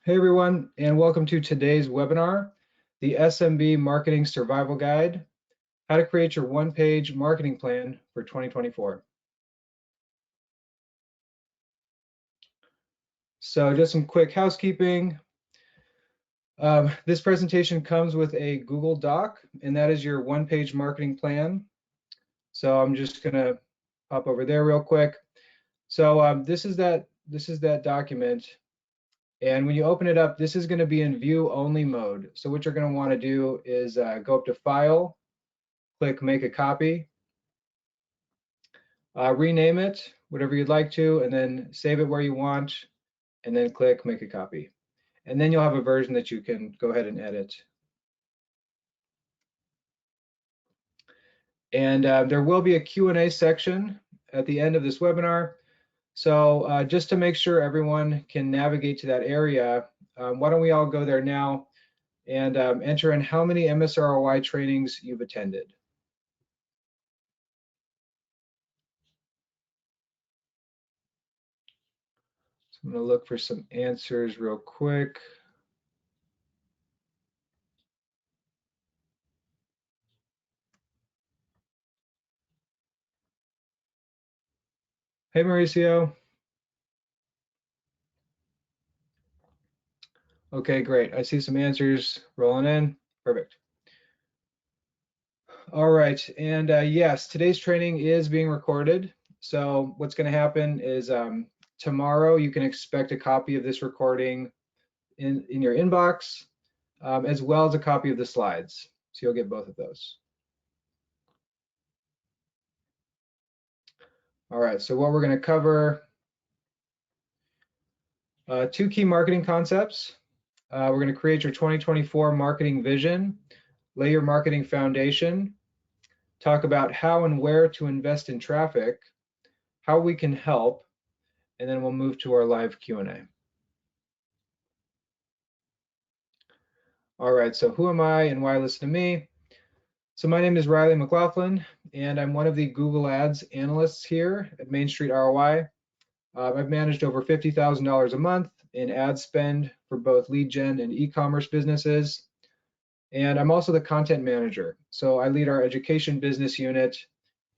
Hey everyone, and welcome to today's webinar, the SMB Marketing Survival Guide, how to create your one-page marketing plan for 2024. So just some quick housekeeping. This presentation comes with a Google Doc, and that is your one-page marketing plan. So I'm just gonna hop over there real quick. So this is that document. And when you open it up, this is going to be in view only mode. So what you're going to want to do is go up to File, click Make a Copy, rename it, whatever you'd like to, and then save it where you want, and then click Make a Copy. And then you'll have a version that you can go ahead and edit. And there will be a Q&A section at the end of this webinar. So just to make sure everyone can navigate to that area, why don't we all go there now and enter in how many MSROI trainings you've attended. So I'm going to look for some answers real quick. Hey, Mauricio. Okay, great. I see some answers rolling in. Perfect. All right, and yes, today's training is being recorded. So what's going to happen is tomorrow you can expect a copy of this recording in your inbox, as well as a copy of the slides. So you'll get both of those. All right, so what we're going to cover, two key marketing concepts. We're going to create your 2024 marketing vision, lay your marketing foundation, talk about how and where to invest in traffic, how we can help, and then we'll move to our live Q&A. All right, so who am I and why listen to me? So my name is Riley McLaughlin, and I'm one of the Google Ads analysts here at Main Street ROI. I've managed over $50,000 a month in ad spend for both lead gen and e-commerce businesses. And I'm also the content manager. So I lead our education business unit,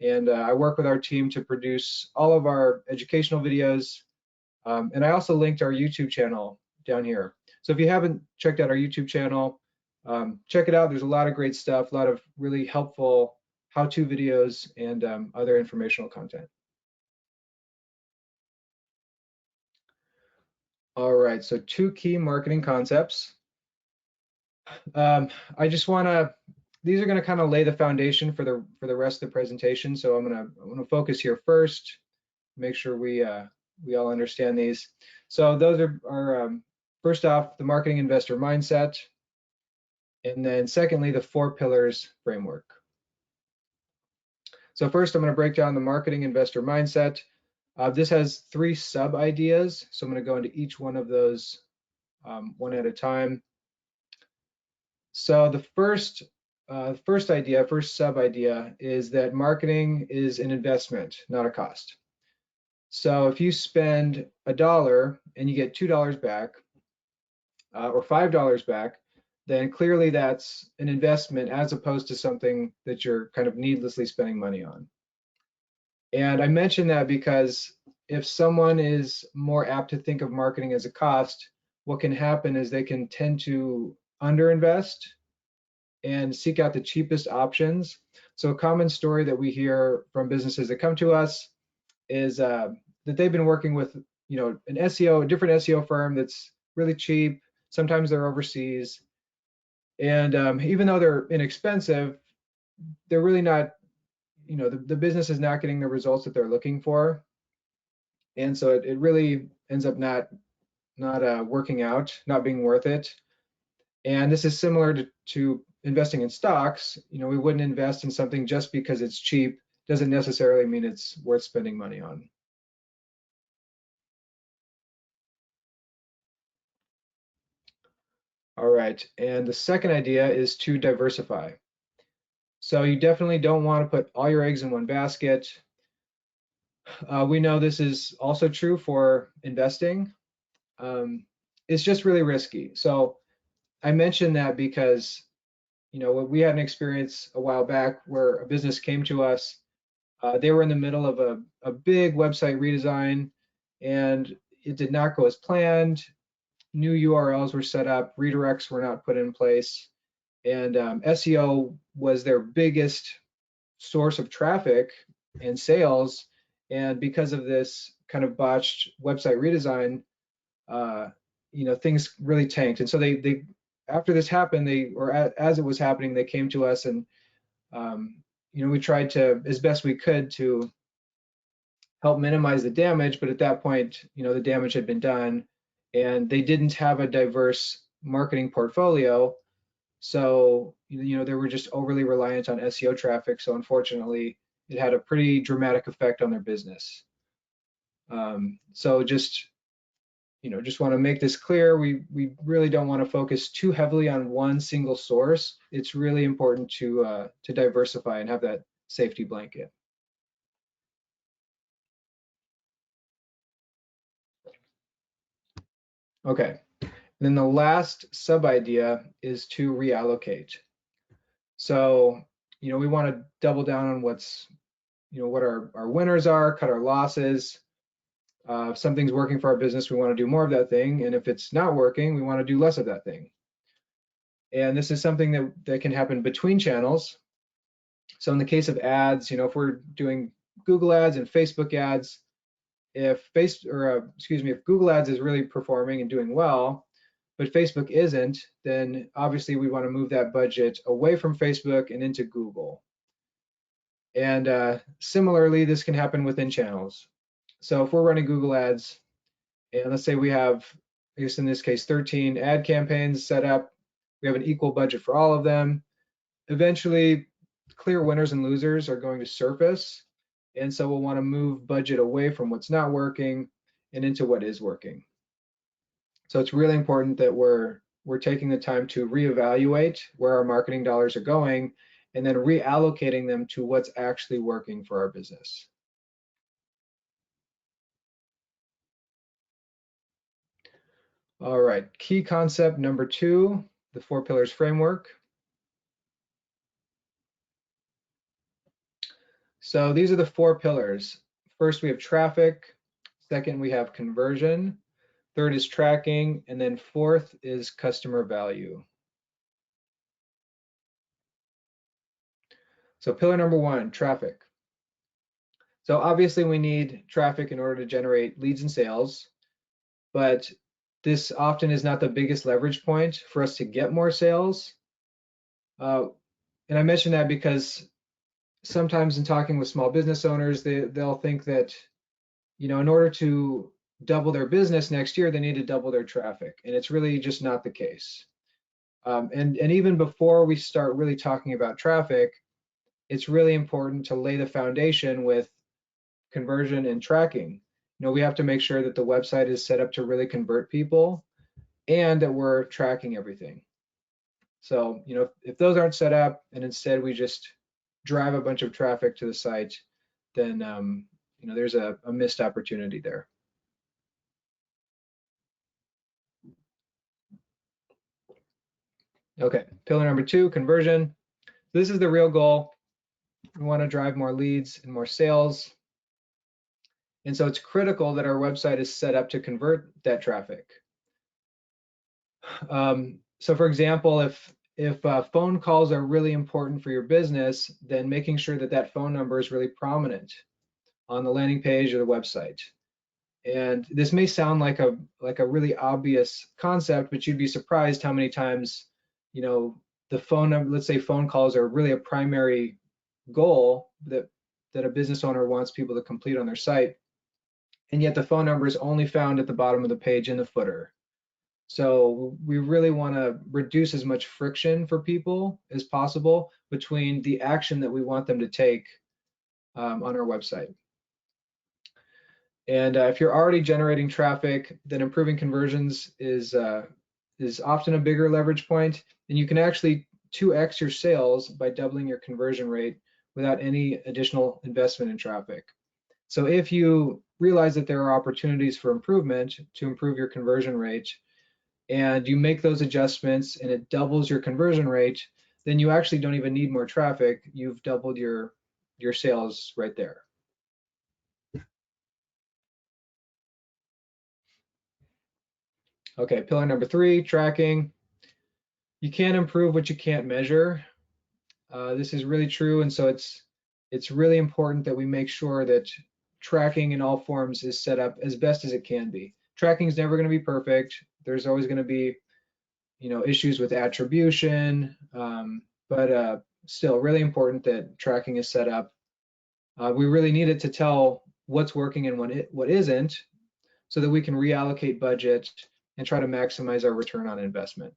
and I work with our team to produce all of our educational videos. And I also linked our YouTube channel down here. So if you haven't checked out our YouTube channel, check it out. There's a lot of great stuff, a lot of really helpful how-to videos and other informational content. All right, so two key marketing concepts. I just want to, these are going to kind of lay the foundation for the rest of the presentation. So I'm going to focus here first, make sure we all understand these. So those are first off, the marketing investor mindset, and then secondly, the 4 pillars framework. So first, I'm going to break down the marketing investor mindset. This has 3 sub ideas, so I'm going to go into each one of those one at a time. So the first sub idea is that marketing is an investment, not a cost. So if you spend $1 and you get $2 back, or $5 back, then clearly that's an investment as opposed to something that you're kind of needlessly spending money on. And I mention that because if someone is more apt to think of marketing as a cost, what can happen is they can tend to underinvest and seek out the cheapest options. So a common story that we hear from businesses that come to us is that they've been working with, an SEO, a different SEO firm that's really cheap. Sometimes they're overseas, and even though they're inexpensive, they're really not, the business is not getting the results that they're looking for, and so it really ends up not working out, not being worth it. And this is similar to investing in stocks. We wouldn't invest in something just because it's cheap. Doesn't necessarily mean it's worth spending money on. All right, and the second idea is to diversify. So you definitely don't want to put all your eggs in one basket. We know this is also true for investing. it's just really risky. So I mentioned that because, we had an experience a while back where a business came to us. They were in the middle of a big website redesign, and it did not go as planned. New URLs were set up, redirects were not put in place, and SEO was their biggest source of traffic and sales. And because of this kind of botched website redesign, things really tanked. And so they after this happened, as it was happening, they came to us, and we tried to, as best we could, to help minimize the damage. But at that point, the damage had been done, and they didn't have a diverse marketing portfolio. So, they were just overly reliant on SEO traffic. So unfortunately, it had a pretty dramatic effect on their business. So just want to make this clear. We really don't want to focus too heavily on one single source. It's really important to diversify and have that safety blanket. Okay. And then the last sub idea is to reallocate. So, we want to double down on what our winners are, cut our losses. If something's working for our business, we want to do more of that thing. And if it's not working, we want to do less of that thing. And this is something that can happen between channels. So in the case of ads, if we're doing Google ads and Facebook ads, if Google ads is really performing and doing well, but Facebook isn't, then obviously we want to move that budget away from Facebook and into Google. And similarly, this can happen within channels. So if we're running Google ads, and let's say we have, I guess in this case, 13 ad campaigns set up, we have an equal budget for all of them. Eventually, clear winners and losers are going to surface. And so we'll want to move budget away from what's not working and into what is working. So it's really important that we're taking the time to reevaluate where our marketing dollars are going and then reallocating them to what's actually working for our business. All right, key concept number 2, the 4 pillars framework. So these are the 4 pillars. First, we have traffic. Second, we have conversion. Third is tracking. And then fourth is customer value. So pillar number 1, traffic. So obviously we need traffic in order to generate leads and sales, but this often is not the biggest leverage point for us to get more sales. And I mention that because sometimes in talking with small business owners, they'll think that, in order to double their business next year, they need to double their traffic. And it's really just not the case. And even before we start really talking about traffic, it's really important to lay the foundation with conversion and tracking. We have to make sure that the website is set up to really convert people and that we're tracking everything. So, if those aren't set up and instead we just drive a bunch of traffic to the site, then, there's a missed opportunity there. Okay, pillar number 2, conversion. This is the real goal. We want to drive more leads and more sales. And so it's critical that our website is set up to convert that traffic. So for example, if phone calls are really important for your business, then making sure that that phone number is really prominent on the landing page or the website. And this may sound like a really obvious concept, but you'd be surprised how many times, the phone number, let's say phone calls are really a primary goal that a business owner wants people to complete on their site. And yet the phone number is only found at the bottom of the page in the footer. So we really want to reduce as much friction for people as possible between the action that we want them to take on our website. And if you're already generating traffic, then improving conversions is often a bigger leverage point. And you can actually 2x your sales by doubling your conversion rate without any additional investment in traffic. So if you realize that there are opportunities for improvement to improve your conversion rate, and you make those adjustments and it doubles your conversion rate, then you actually don't even need more traffic. You've doubled your sales right there. Okay, pillar number 3, tracking. You can't improve what you can't measure. This is really true, and so it's really important that we make sure that tracking in all forms is set up as best as it can be. Tracking is never going to be perfect. There's always going to be, issues with attribution, but still really important that tracking is set up. We really need it to tell what's working and what isn't, so that we can reallocate budget and try to maximize our return on investment.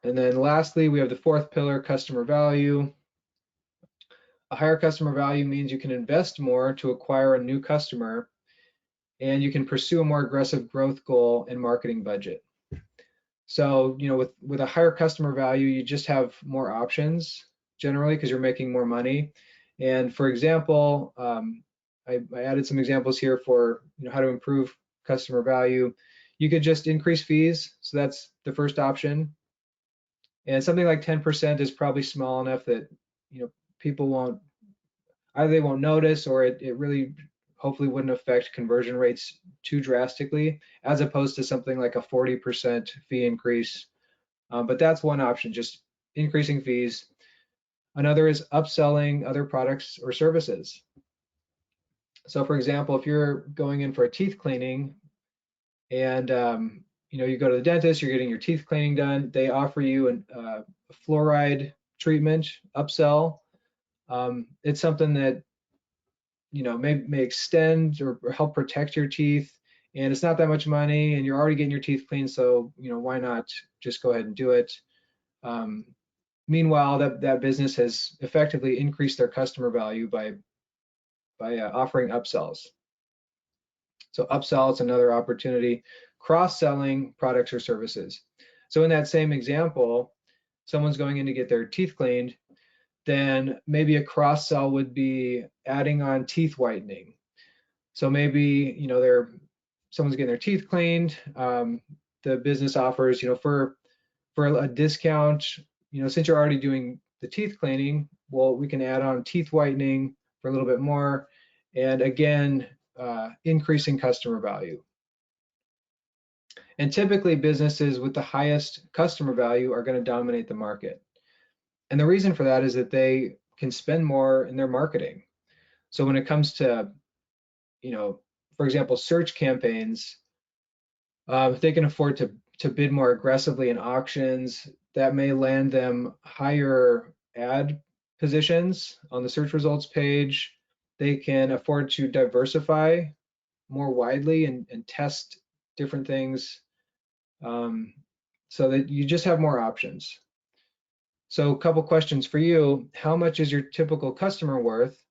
And then lastly, we have the 4th pillar, customer value. A higher customer value means you can invest more to acquire a new customer, and you can pursue a more aggressive growth goal and marketing budget. So, with a higher customer value, you just have more options generally because you're making more money. And for example, I added some examples here for how to improve customer value. You could just increase fees. So that's the first option. And something like 10% is probably small enough that people won't notice, or it really hopefully wouldn't affect conversion rates too drastically, as opposed to something like a 40% fee increase. But that's one option, just increasing fees. Another is upselling other products or services. So for example, if you're going in for a teeth cleaning and you go to the dentist, you're getting your teeth cleaning done, they offer you a fluoride treatment upsell. It's something that may extend or help protect your teeth, and it's not that much money, and you're already getting your teeth cleaned, so why not just go ahead and do it. Meanwhile, that business has effectively increased their customer value by offering upsells. So upsell is another opportunity. Cross-selling products or services. So in that same example, someone's going in to get their teeth cleaned, then maybe a cross-sell would be adding on teeth whitening. So maybe someone's getting their teeth cleaned. The business offers for a discount. Since you're already doing the teeth cleaning, well, we can add on teeth whitening for a little bit more, and again, increasing customer value. And typically, businesses with the highest customer value are going to dominate the market. And the reason for that is that they can spend more in their marketing. So when it comes to, for example, search campaigns, if they can afford to bid more aggressively in auctions, that may land them higher ad positions on the search results page. They can afford to diversify more widely and test different things, so that you just have more options. So a couple questions for you. How much is your typical customer worth,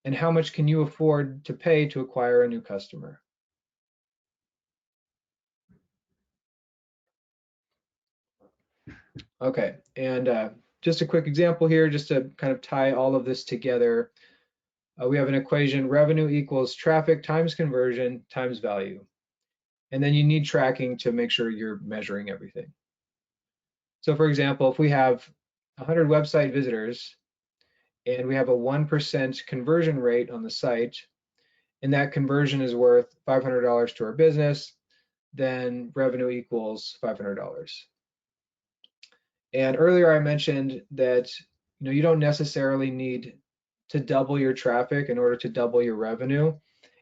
and how much can you afford to pay to acquire a new customer? Okay, and just a quick example here, just to kind of tie all of this together. We have an equation: revenue equals traffic times conversion times value. And then you need tracking to make sure you're measuring everything. So for example, if we have 100 website visitors and we have a 1% conversion rate on the site, and that conversion is worth $500 to our business, then revenue equals $500. And earlier I mentioned that you don't necessarily need to double your traffic in order to double your revenue.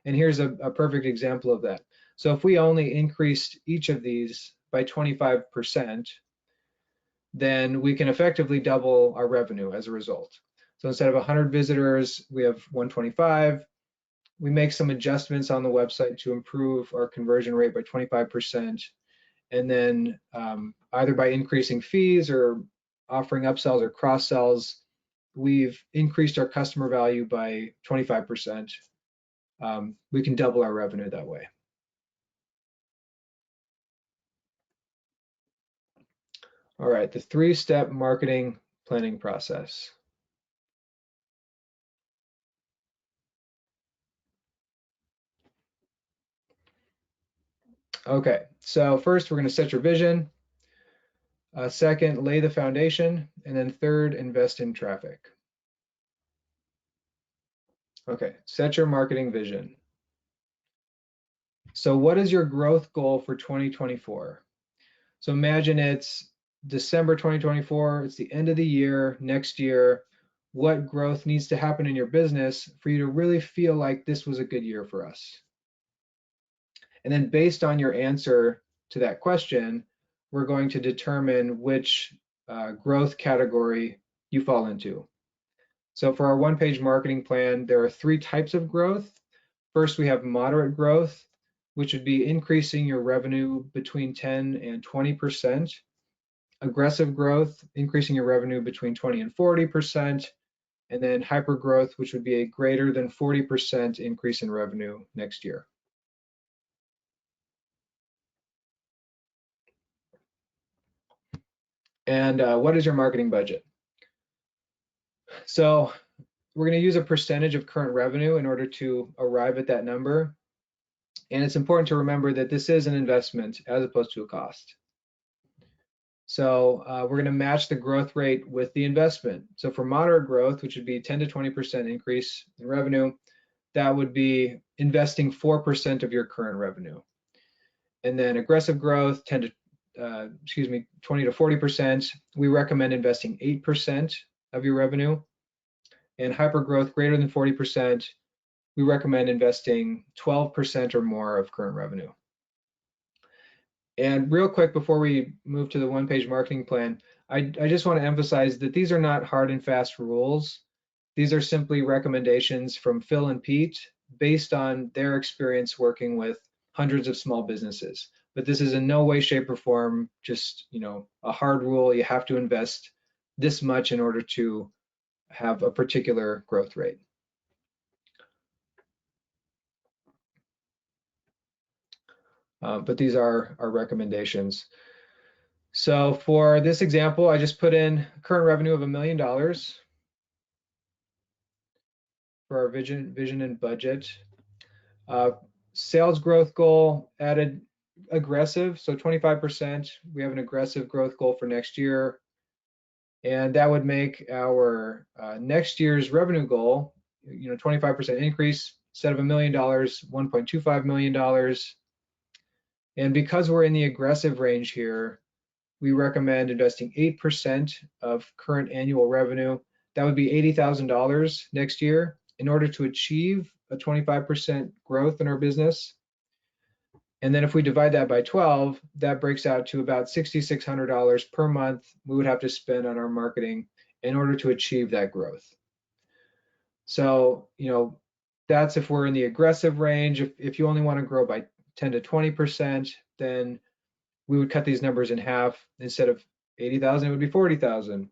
And here's a perfect example of that. So if we only increased each of these by 25%, then we can effectively double our revenue as a result. So instead of 100 visitors, we have 125. We make some adjustments on the website to improve our conversion rate by 25%. And then either by increasing fees or offering upsells or cross sells, we've increased our customer value by 25%. We can double our revenue that way. All right, the 3-step marketing planning process. Okay, so first we're going to set your vision. Second, lay the foundation. And then third, invest in traffic. Okay, set your marketing vision. So what is your growth goal for 2024? So imagine it's December 2024, it's the end of the year, next year. What growth needs to happen in your business for you to really feel like this was a good year for us? And then based on your answer to that question, we're going to determine which growth category you fall into. So for our one-page marketing plan, there are 3 types of growth. First, we have moderate growth, which would be increasing your revenue between 10 and 20%. Aggressive growth, increasing your revenue between 20 and 40%. And then hyper growth, which would be a greater than 40% increase in revenue next year. And what is your marketing budget? So we're going to use a percentage of current revenue in order to arrive at that number. And it's important to remember that this is an investment as opposed to a cost. So we're going to match the growth rate with the investment. So for moderate growth, which would be 10 to 20% increase in revenue, that would be investing 4% of your current revenue. And then aggressive growth, 20 to 40%, we recommend investing 8% of your revenue. And hyper growth greater than 40%, we recommend investing 12% or more of current revenue. And real quick, before we move to the one-page marketing plan, I just want to emphasize that these are not hard and fast rules. These are simply recommendations from Phil and Pete based on their experience working with hundreds of small businesses. But this is in no way, shape, or form just, a hard rule. You have to invest this much in order to have a particular growth rate. But these are our recommendations. So for this example, I just put in current revenue of $1 million for our vision and budget. Sales growth goal added aggressive, so 25%. We have an aggressive growth goal for next year. And that would make our next year's revenue goal, 25% increase. Instead of $1 million, $1.25 million. And because we're in the aggressive range here, we recommend investing 8% of current annual revenue. That would be $80,000 next year in order to achieve a 25% growth in our business. And then if we divide that by 12, that breaks out to about $6,600 per month we would have to spend on our marketing in order to achieve that growth. So, that's if we're in the aggressive range. If you only want to grow by 10 to 20%, then we would cut these numbers in half. Instead of 80,000, it would be 40,000.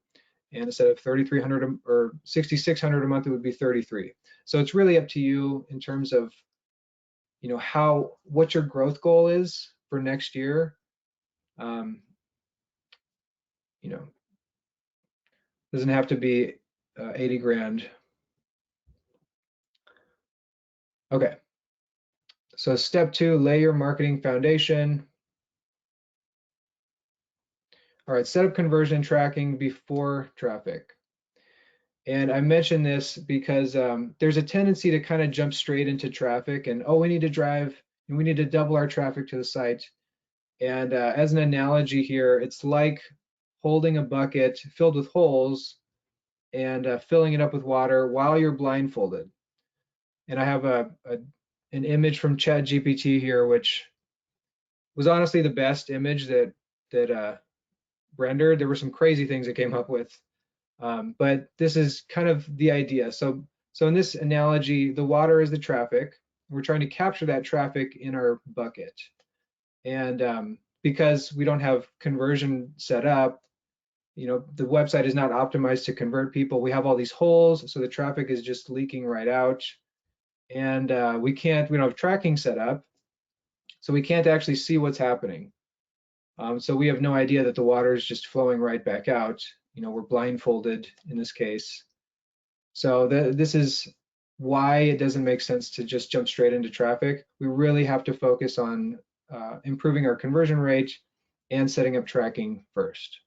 And instead of 3,300 or 6,600 a month, it would be 33. So it's really up to you in terms of, what your growth goal is for next year. Doesn't have to be 80 grand. Okay. So step 2, lay your marketing foundation. All right, set up conversion tracking before traffic. And I mention this because there's a tendency to kind of jump straight into traffic and, we need to drive and we need to double our traffic to the site. And as an analogy here, it's like holding a bucket filled with holes and filling it up with water while you're blindfolded. And I have an image from ChatGPT here, which was honestly the best image that rendered. There were some crazy things it came up with. But this is kind of the idea. So in this analogy, the water is the traffic. We're trying to capture that traffic in our bucket. And because we don't have conversion set up, the website is not optimized to convert people. We have all these holes, so the traffic is just leaking right out. And we don't have tracking set up, so we can't actually see what's happening. So we have no idea that the water is just flowing right back out. We're blindfolded in this case. So this is why it doesn't make sense to just jump straight into traffic. We really have to focus on improving our conversion rate and setting up tracking first.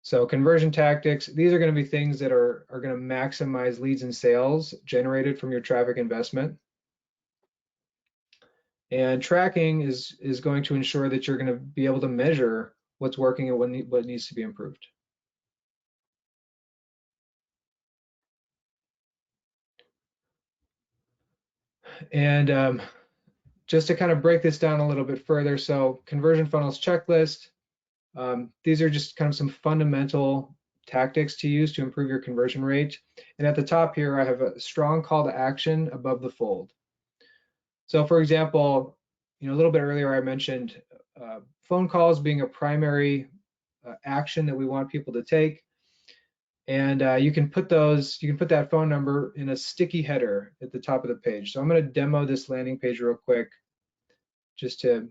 So conversion tactics, these are going to be things that are going to maximize leads and sales generated from your traffic investment. And tracking is going to ensure that you're going to be able to measure what's working and what needs to be improved. And just to kind of break this down a little bit further, so conversion funnels checklist, these are just kind of some fundamental tactics to use to improve your conversion rate. And at the top here, I have a strong call to action above the fold. So for example, a little bit earlier I mentioned phone calls being a primary action that we want people to take. And you can put that phone number in a sticky header at the top of the page. So I'm going to demo this landing page real quick just to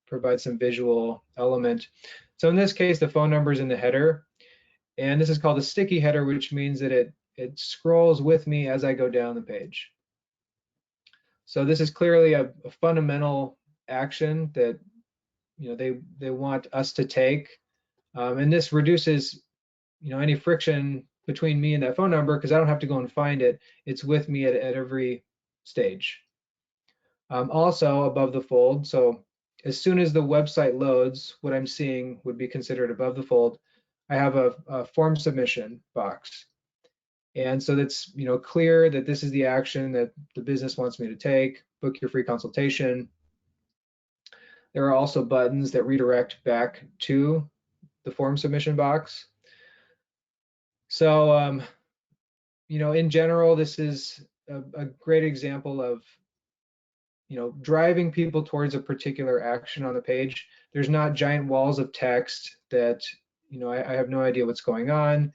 provide some visual element. So in this case, the phone number is in the header, and this is called a sticky header, which means that it scrolls with me as I go down the page. So this is clearly a fundamental action that they want us to take, and this reduces any friction between me and that phone number because I don't have to go and find it. It's with me at every stage. Also above the fold, so as soon as the website loads, what I'm seeing would be considered above the fold. I have a form submission box. And so that's clear that this is the action that the business wants me to take. Book your free consultation. There are also buttons that redirect back to the form submission box. So in general, this is a great example of driving people towards a particular action on the page. There's not giant walls of text that I have no idea what's going on.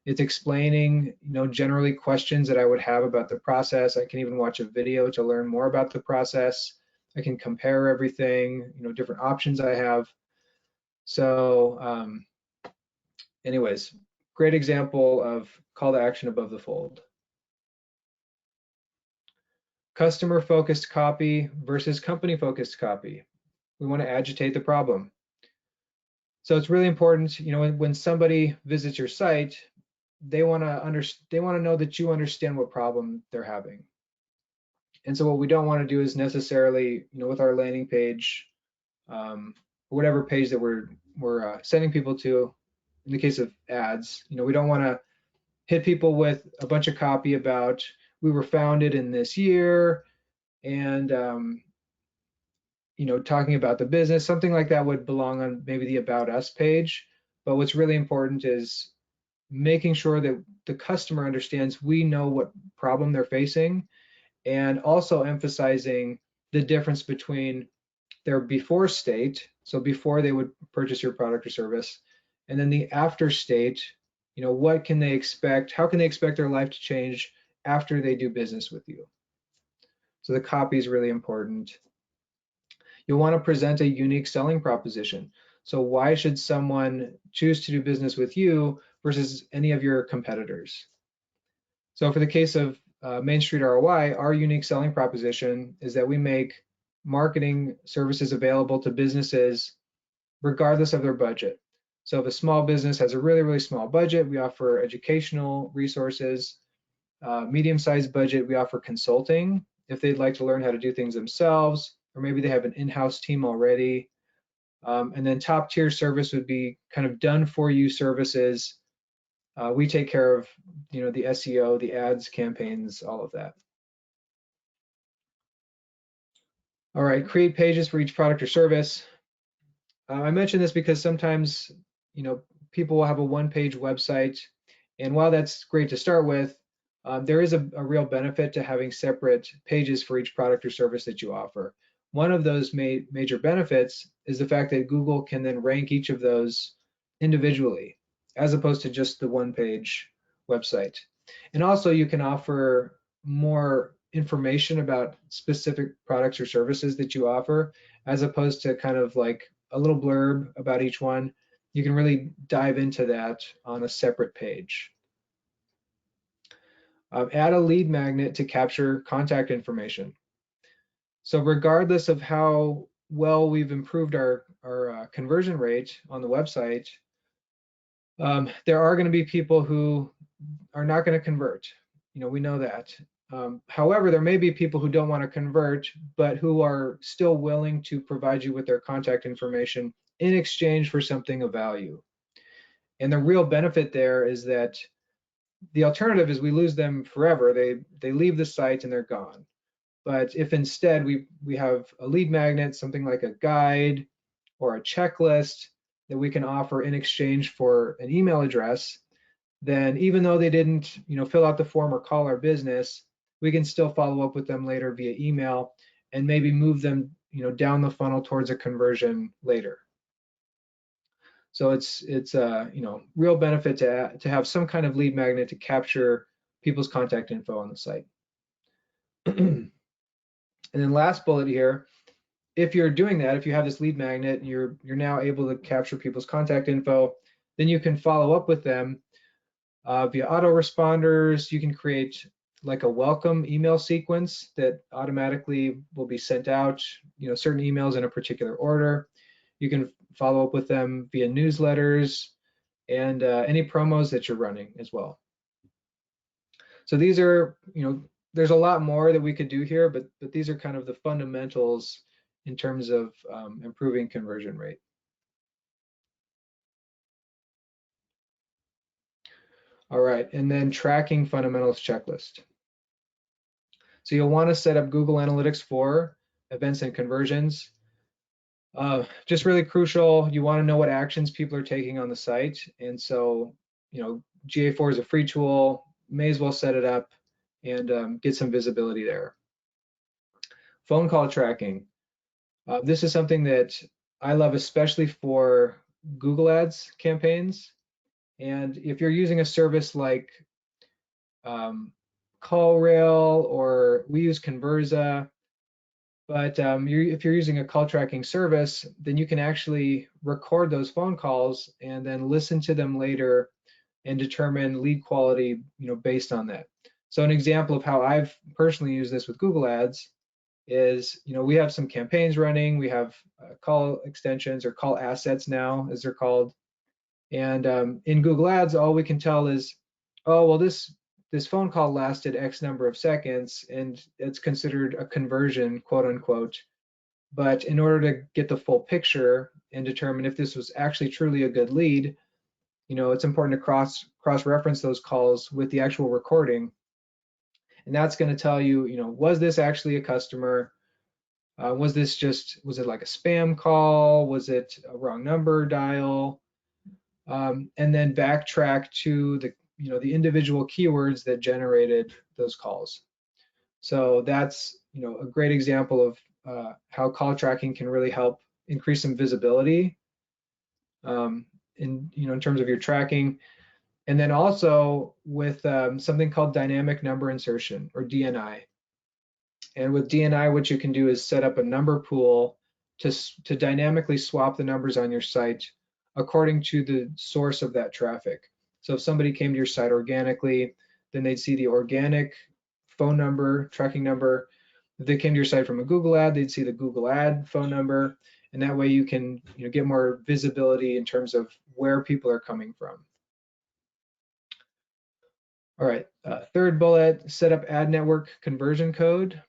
It's explaining generally questions that I would have about the process. I can even watch a video to learn more about the process. I can compare everything, different options I have. So anyways, great example of call to action above the fold. Customer focused copy versus company focused copy. We want to agitate the problem. So it's really important, when somebody visits your site, they want to know that you understand what problem they're having. And so what we don't want to do is necessarily, with our landing page, whatever page that we're sending people to, in the case of ads, we don't want to hit people with a bunch of copy about we were founded in this year and talking about the business. Something like that would belong on maybe the About Us page. But what's really important is making sure that the customer understands we know what problem they're facing, and also emphasizing the difference between their before state, so before they would purchase your product or service, and then the after state, what can they expect? How can they expect their life to change after they do business with you? So the copy is really important. You'll want to present a unique selling proposition. So why should someone choose to do business with you versus any of your competitors? So for the case of Main Street ROI, our unique selling proposition is that we make marketing services available to businesses regardless of their budget. So if a small business has a really, really small budget, we offer educational resources. Medium-sized budget, we offer consulting if they'd like to learn how to do things themselves, or maybe they have an in-house team already. And then top tier service would be kind of done for you services. We take care of the SEO, the ads, campaigns, all of that. All right, create pages for each product or service. I mentioned this because sometimes people will have a one-page website, and while that's great to start with, there is a real benefit to having separate pages for each product or service that you offer. One of those major benefits is the fact that Google can then rank each of those individually, as opposed to just the one-page website. And also you can offer more information about specific products or services that you offer, as opposed to kind of like a little blurb about each one. You can really dive into that on a separate page. Add a lead magnet to capture contact information. So regardless of how well we've improved our conversion rate on the website, there are going to be people who are not going to convert. We know that. However, there may be people who don't want to convert, but who are still willing to provide you with their contact information in exchange for something of value. And the real benefit there is that the alternative is we lose them forever. They leave the site and they're gone. But if instead we have a lead magnet, something like a guide or a checklist that we can offer in exchange for an email address, then even though they didn't, fill out the form or call our business, we can still follow up with them later via email and maybe move them, down the funnel towards a conversion later. So it's real benefit to have some kind of lead magnet to capture people's contact info on the site. And then last bullet here, if you're doing that, if you have this lead magnet, you're now able to capture people's contact info, then you can follow up with them via autoresponders. You can create like a welcome email sequence that automatically will be sent out, certain emails in a particular order. You can follow up with them via newsletters and any promos that you're running as well. So these are, there's a lot more that we could do here, but these are kind of the fundamentals in terms of improving conversion rate. All right, and then tracking fundamentals checklist. So you'll want to set up Google Analytics for events and conversions. Just really crucial, you want to know what actions people are taking on the site. And so, GA4 is a free tool, may as well set it up and get some visibility there. Phone call tracking. This is something that I love, especially for Google Ads campaigns. And if you're using a service like CallRail, or we use Conversa, but if you're using a call tracking service, then you can actually record those phone calls and then listen to them later and determine lead quality, based on that. So an example of how I've personally used this with Google Ads is, we have some campaigns running. We have call extensions or call assets now, as they're called. And in Google Ads, all we can tell is, oh, well, this phone call lasted X number of seconds and it's considered a conversion, quote unquote. But in order to get the full picture and determine if this was actually truly a good lead, it's important to cross-reference those calls with the actual recording. And that's going to tell you, was this actually a customer? Was it like a spam call? Was it a wrong number dial? And then backtrack to the individual keywords that generated those calls. So that's a great example of how call tracking can really help increase some visibility in terms of your tracking. And then also with something called dynamic number insertion, or DNI. And with DNI, what you can do is set up a number pool to dynamically swap the numbers on your site according to the source of that traffic. So if somebody came to your site organically, then they'd see the organic phone number, tracking number. If they came to your site from a Google ad, they'd see the Google ad phone number. And that way you can get more visibility in terms of where people are coming from. All right, third bullet, set up ad network conversion code.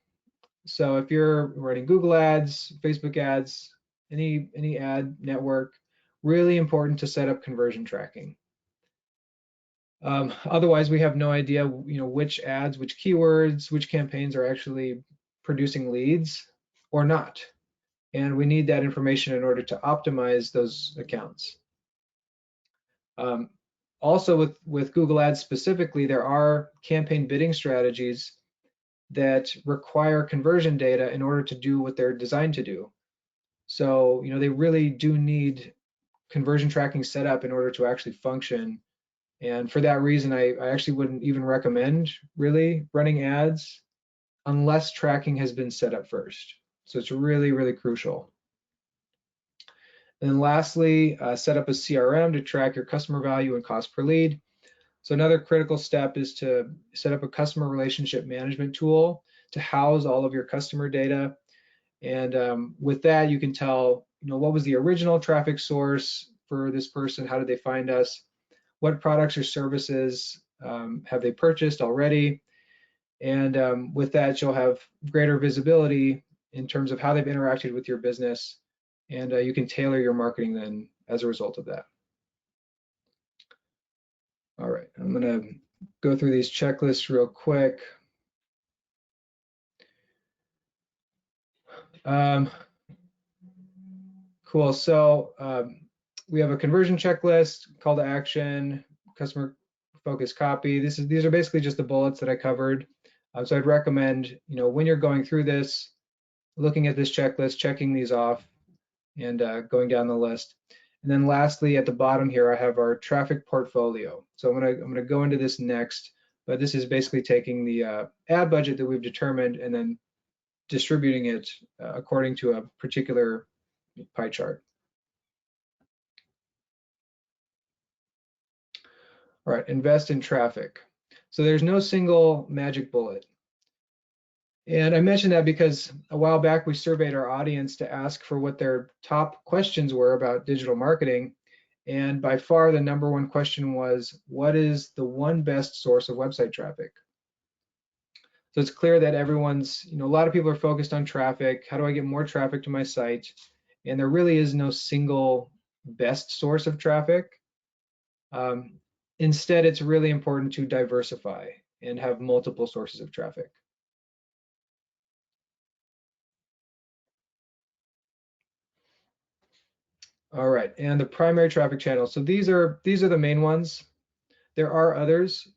So if you're running Google ads, Facebook ads, any ad network, really important to set up conversion tracking. Otherwise, we have no idea, which ads, which keywords, which campaigns are actually producing leads or not. And we need that information in order to optimize those accounts. Also, with Google Ads specifically, there are campaign bidding strategies that require conversion data in order to do what they're designed to do. So, they really do need conversion tracking set up in order to actually function. And for that reason, I actually wouldn't even recommend really running ads unless tracking has been set up first. So it's really, really crucial. And then lastly, set up a CRM to track your customer value and cost per lead. So another critical step is to set up a customer relationship management tool to house all of your customer data. And with that, you can tell, what was the original traffic source for this person? How did they find us? What products or services have they purchased already? And with that, you'll have greater visibility in terms of how they've interacted with your business. And you can tailor your marketing then as a result of that. All right, I'm going to go through these checklists real quick. Cool. So we have a conversion checklist, call to action, customer focused copy. These are basically just the bullets that I covered. So I'd recommend, when you're going through this, looking at this checklist, checking these off, and going down the list. And then lastly, at the bottom here, I have our traffic portfolio. So I'm gonna go into this next, but this is basically taking the ad budget that we've determined and then distributing it according to a particular pie chart. All right, invest in traffic. So there's no single magic bullet. And I mentioned that because a while back we surveyed our audience to ask for what their top questions were about digital marketing. And by far the #1 question was, what is the one best source of website traffic? So it's clear that everyone's, a lot of people are focused on traffic. How do I get more traffic to my site? And there really is no single best source of traffic. Instead, it's really important to diversify and have multiple sources of traffic. All right, and the primary traffic channels. So these are the main ones. There are others,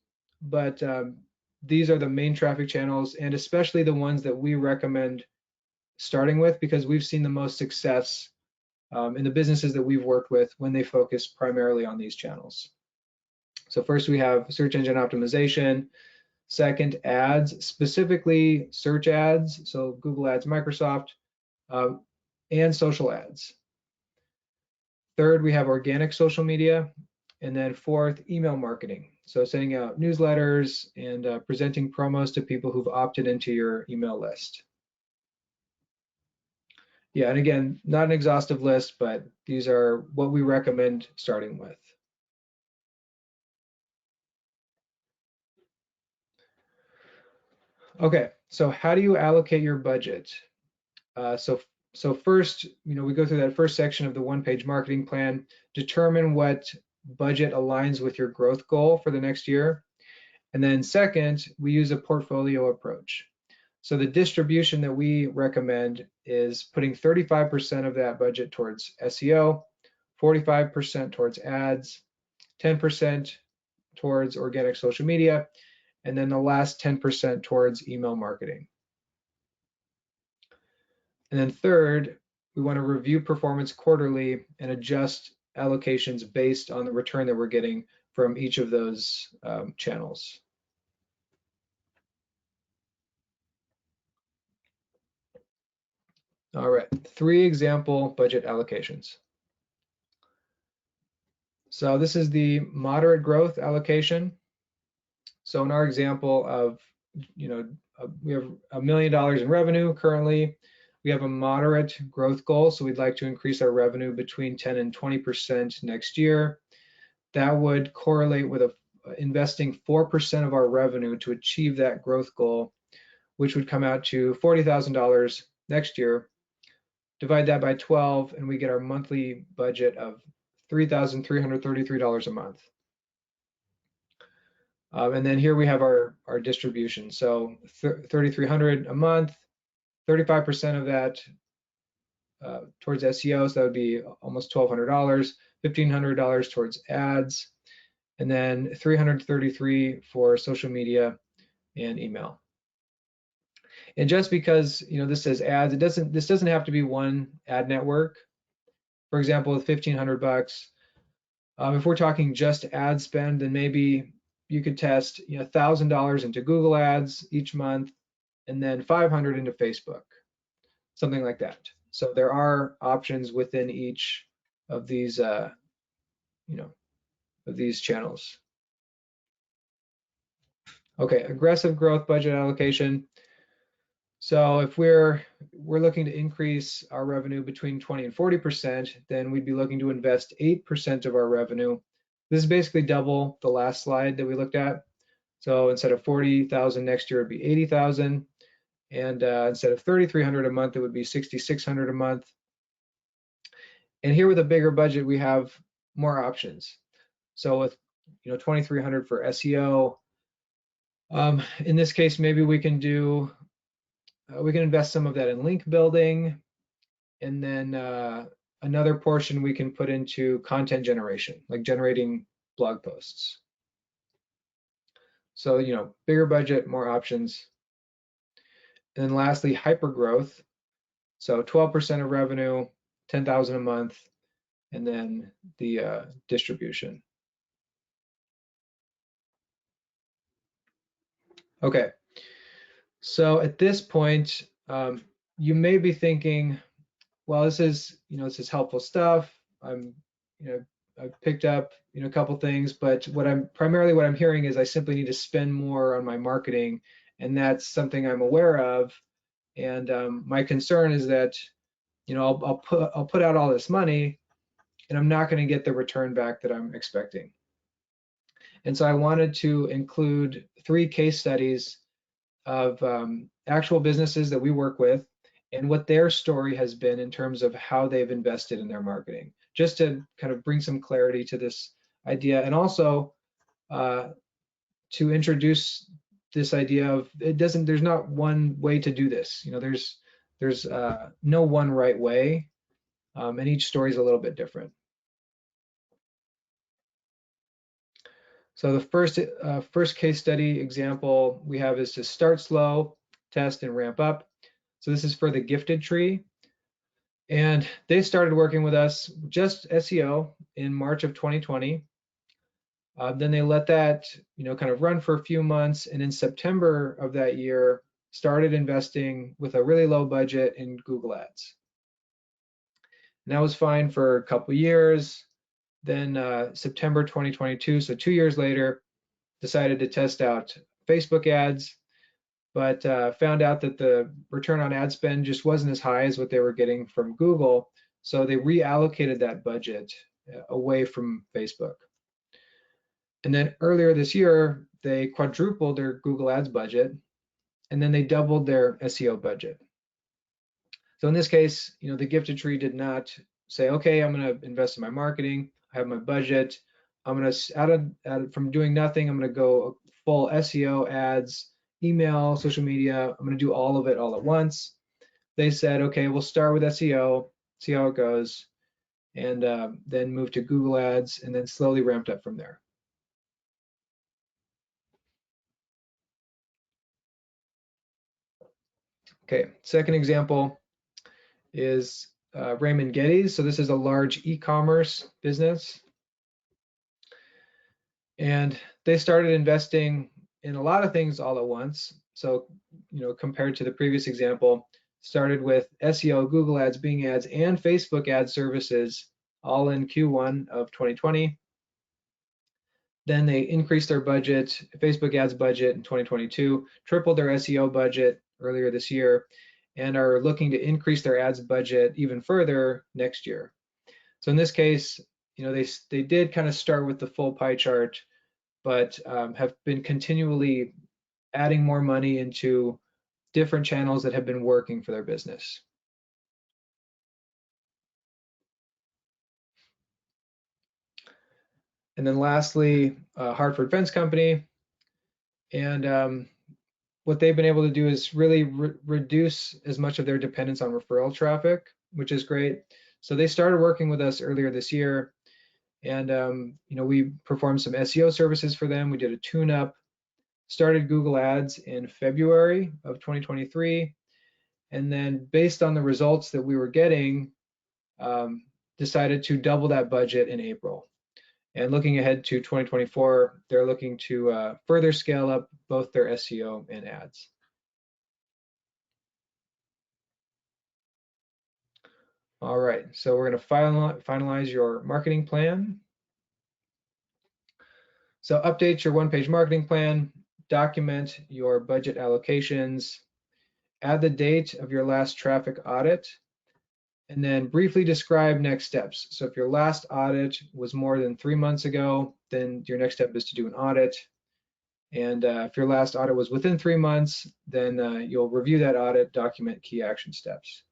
but these are the main traffic channels, and especially the ones that we recommend starting with because we've seen the most success in the businesses that we've worked with when they focus primarily on these channels. So first we have search engine optimization. Second, ads, specifically search ads, so Google Ads, Microsoft, and social ads. Third, we have organic social media. And then fourth, email marketing. So sending out newsletters and presenting promos to people who've opted into your email list. Yeah, and again, not an exhaustive list, but these are what we recommend starting with. Okay, so how do you allocate your budget? So first, we go through that first section of the one-page marketing plan, determine what budget aligns with your growth goal for the next year. And then second, we use a portfolio approach. So the distribution that we recommend is putting 35% of that budget towards SEO, 45% towards ads, 10% towards organic social media, and then the last 10% towards email marketing. And then third, we want to review performance quarterly and adjust allocations based on the return that we're getting from each of those channels. All right, 3 example budget allocations. So this is the moderate growth allocation. So in our example of, we have $1 million in revenue currently. We have a moderate growth goal, so we'd like to increase our revenue between 10 and 20% next year. That would correlate with investing 4% of our revenue to achieve that growth goal, which would come out to $40,000 next year. Divide that by 12, and we get our monthly budget of $3,333 a month. And then here we have our distribution. So $3,300 a month, 35% of that towards SEO, so that would be almost $1,200, $1,500 towards ads, and then $333 for social media and email. And just because this says ads, this doesn't have to be one ad network. For example, with $1,500, if we're talking just ad spend, then maybe you could test $1,000 into Google Ads each month, and then $500 into Facebook, something like that. So there are options within each of these, of these channels. Okay, aggressive growth budget allocation. So if we're looking to increase our revenue between 20 and 40%, then we'd be looking to invest 8% of our revenue. This is basically double the last slide that we looked at. So instead of 40,000 next year, it'd be 80,000. And instead of 3,300 a month, it would be 6,600 a month. And here with a bigger budget, we have more options. So with 2,300 for SEO, in this case, maybe we can do we can invest some of that in link building, and then another portion we can put into content generation, like generating blog posts. So bigger budget, more options. And then lastly, hyper growth. So 12% of revenue, 10,000 a month, and then the distribution. Okay, so at this point, you may be thinking, well, this is helpful stuff. I've picked up a couple things, but what I'm hearing is I simply need to spend more on my marketing, and that's something I'm aware of. And my concern is that I'll put out all this money, and I'm not going to get the return back that I'm expecting. And so I wanted to include 3 case studies of actual businesses that we work with and what their story has been in terms of how they've invested in their marketing, just to kind of bring some clarity to this idea, and also to introduce this idea of there's not one way to do this. There's no one right way, and each story is a little bit different. So the first case study example we have is to start slow, test, and ramp up. So this is for the Gifted Tree. And they started working with us, just SEO, in March of 2020. Then they let that kind of run for a few months. And in September of that year, started investing with a really low budget in Google Ads. And that was fine for a couple years. Then September 2022, so 2 years later, decided to test out Facebook ads, but found out that the return on ad spend just wasn't as high as what they were getting from Google. So they reallocated that budget away from Facebook. And then earlier this year, they quadrupled their Google Ads budget, and then they doubled their SEO budget. So in this case, the Gifted Tree did not say, okay, I'm going to invest in my marketing. I have my budget. I'm going to, from doing nothing, I'm going to go full SEO, ads, email, social media. I'm going to do all of it all at once. They said, okay, we'll start with SEO, see how it goes, and then move to Google Ads, and then slowly ramped up from there. Okay, second example is Raymond Geddes. So this is a large e-commerce business. And they started investing in a lot of things all at once. So, compared to the previous example, started with SEO, Google Ads, Bing Ads, and Facebook ad services all in Q1 of 2020. Then they increased their budget, Facebook ads budget in 2022, tripled their SEO budget earlier this year, and are looking to increase their ads budget even further next year. So in this case, they did kind of start with the full pie chart, but have been continually adding more money into different channels that have been working for their business. And then lastly, Hartford Fence Company. And what they've been able to do is really reduce as much of their dependence on referral traffic, which is great. So they started working with us earlier this year, and we performed some SEO services for them. We did a tune-up, started Google Ads in February of 2023, and then based on the results that we were getting, decided to double that budget in April. And looking ahead to 2024, they're looking to further scale up both their SEO and ads. All right, so we're going to finalize your marketing plan. So update your one-page marketing plan, document your budget allocations, add the date of your last traffic audit, and then briefly describe next steps. So if your last audit was more than 3 months ago, then your next step is to do an audit. And if your last audit was within 3 months, then you'll review that audit, document key action steps.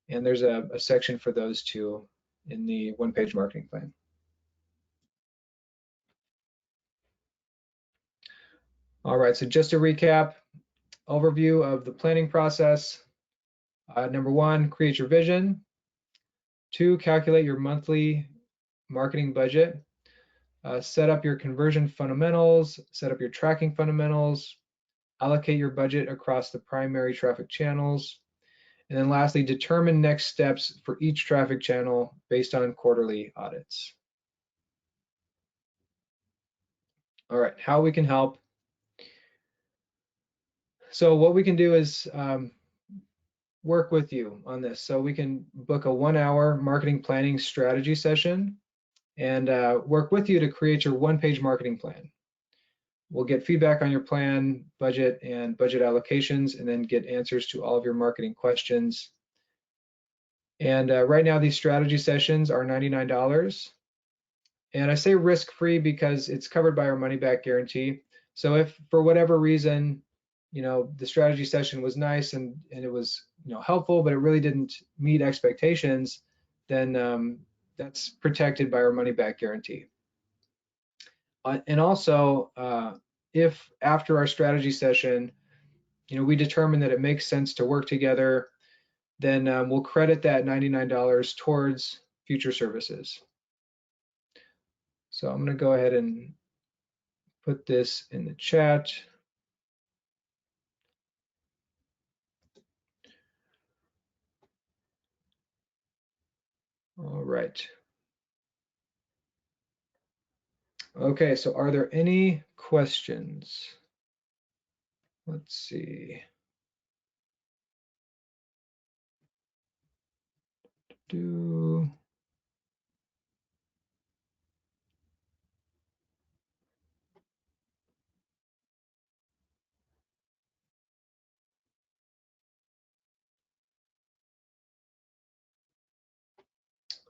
And there's a section for those two in the one-page marketing plan. All right, so just to recap, overview of the planning process. Number 1, create your vision. 2, calculate your monthly marketing budget. Set up your conversion fundamentals, set up your tracking fundamentals, allocate your budget across the primary traffic channels. And then lastly, determine next steps for each traffic channel based on quarterly audits. All right, how we can help. So what we can do is work with you on this. So we can book a 1-hour marketing planning strategy session and work with you to create your one-page marketing plan. We'll get feedback on your plan, budget, and budget allocations, and then get answers to all of your marketing questions. And right now, these strategy sessions are $99. And I say risk-free because it's covered by our money-back guarantee. So if for whatever reason, the strategy session was nice and it was, helpful, but it really didn't meet expectations, then that's protected by our money-back guarantee. And also, if after our strategy session, we determine that it makes sense to work together, then we'll credit that $99 towards future services. So I'm going to go ahead and put this in the chat. All right. Okay, so are there any questions? Let's see.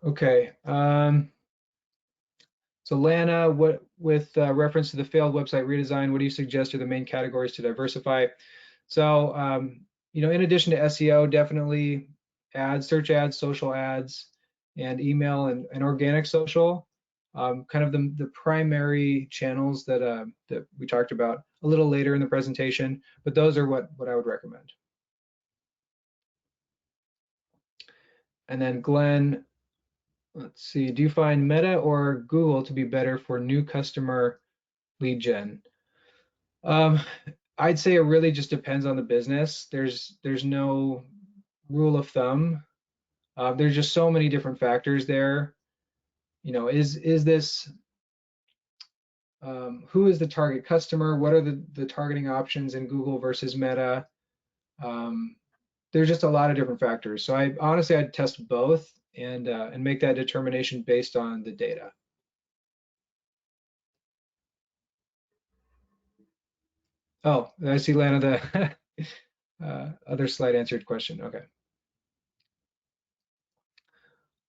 Okay. So Lana, with reference to the failed website redesign, what do you suggest are the main categories to diversify? So, in addition to SEO, definitely ads, search ads, social ads, and email and organic social, kind of the primary channels that we talked about a little later in the presentation, but those are what I would recommend. And then Glenn, let's see, do you find Meta or Google to be better for new customer lead gen? I'd say it really just depends on the business. There's no rule of thumb. There's just so many different factors there. Is this who is the target customer? What are the targeting options in Google versus Meta? There's just a lot of different factors. So I'd test both and make that determination based on the data. Oh, I see, Lana, the other slide answered question. Okay.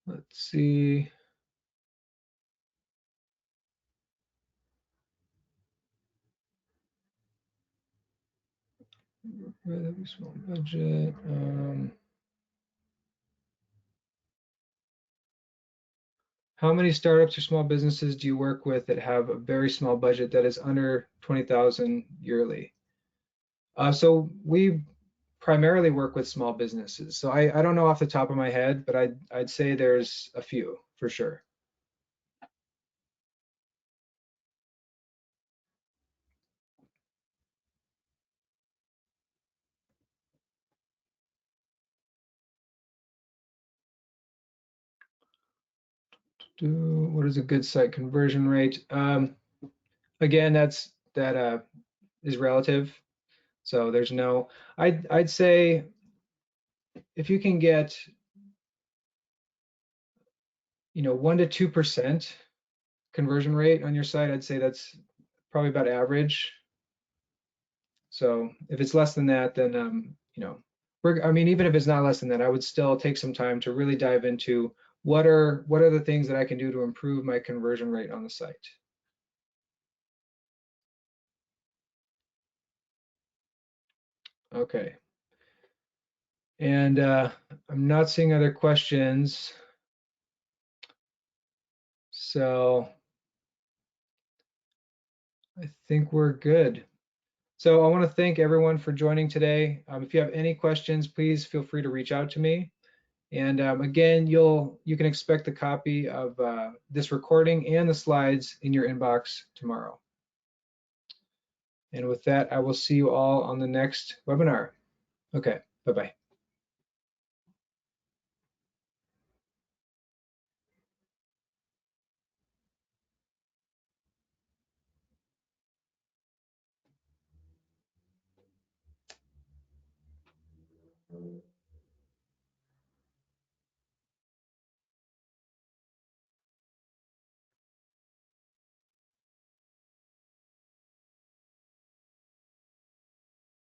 Let's see. Relatively small budget. How many startups or small businesses do you work with that have a very small budget that is under 20,000 yearly? So we primarily work with small businesses. So I don't know off the top of my head, but I'd say there's a few for sure. What is a good site conversion rate? Again, that is relative. So there's no. I'd say if you can get 1 to 2% conversion rate on your site, I'd say that's probably about average. So if it's less than that, then you know, I mean, even if it's not less than that, I would still take some time to really dive into what are the things that I can do to improve my conversion rate on the site. Okay. And I'm not seeing other questions. So I think we're good. So I want to thank everyone for joining today. If you have any questions, please feel free to reach out to me. And again, you can expect a copy of this recording and the slides in your inbox tomorrow. And with that, I will see you all on the next webinar. Okay, bye-bye.